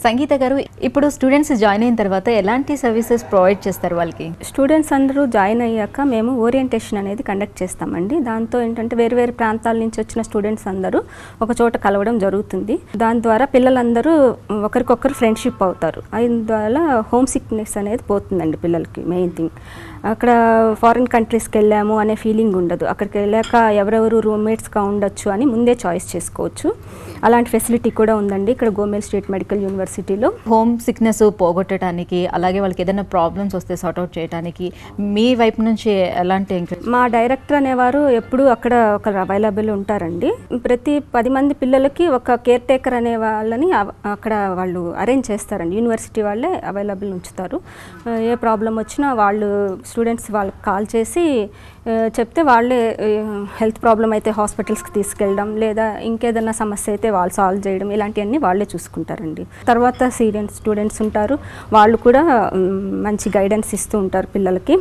సంగీత గారు, ఇప్పుడు students join అయిన తర్వాత ఎలాంటి సర్వీసెస్ ప్రొవైడ్ చేస్తారు వాళ్ళకి? స్టూడెంట్స్ అందరూ జాయిన్ అయ్యాక మేము ఓరియంటేషన్ అనేది కండక్ట్ చేస్తామండి. దాంతో ఏంటంటే వేరు వేరు ప్రాంతాల నుంచి వచ్చిన స్టూడెంట్స్ అందరూ ఒక చోట కలవడం జరుగుతుంది. దాని ద్వారా పిల్లలందరూ ఒకరికొకరు ఫ్రెండ్షిప్ అవుతారు. అందువల్ల హోమ్ సిక్నెస్ అనేది పోతుందండి పిల్లలకి. మెయిన్ థింగ్ అక్కడ ఫారిన్ కంట్రీస్కి వెళ్ళాము అనే ఫీలింగ్ ఉండదు. అక్కడికి వెళ్ళాక ఎవరెవరు రూమ్మేట్స్గా ఉండొచ్చు అని ముందే చాయిస్ చేసుకోవచ్చు. అలాంటి ఫెసిలిటీ కూడా ఉందండి ఇక్కడ గోమెల్ స్టేట్ మెడికల్ యూనివర్సిటీలో. హోమ్ సిక్నెస్ పోగొట్టడానికి, అలాగే వాళ్ళకి ఏదైనా ప్రాబ్లమ్స్ వస్తే సార్ట్అవుట్ చేయడానికి మీ వైపు నుంచి ఎలాంటి ఎంకరేజ్? మా డైరెక్టర్ అనేవారు ఎప్పుడు అక్కడ ఒక అవైలబుల్ ఉంటారండి. ప్రతి 10 మంది పిల్లలకి ఒక కేర్ టేకర్ అనే వాళ్ళని అక్కడ వాళ్ళు అరేంజ్ చేస్తారండి. యూనివర్సిటీ వాళ్ళే అవైలబుల్ ఉంచుతారు. ఏ ప్రాబ్లం వచ్చినా వాళ్ళు స్టూడెంట్స్ వాళ్ళకి కాల్ చేసి చెప్తే వాళ్ళే హెల్త్ ప్రాబ్లం అయితే హాస్పిటల్స్కి తీసుకెళ్ళడం, లేదా ఇంకేదన్నా సమస్య అయితే వాళ్ళు సాల్వ్ చేయడం, ఇలాంటివన్నీ వాళ్ళే చూసుకుంటారండి. తర్వాత స్టూడెంట్స్ ఉంటారు, వాళ్ళు కూడా మంచి గైడెన్స్ ఇస్తూ ఉంటారు పిల్లలకి.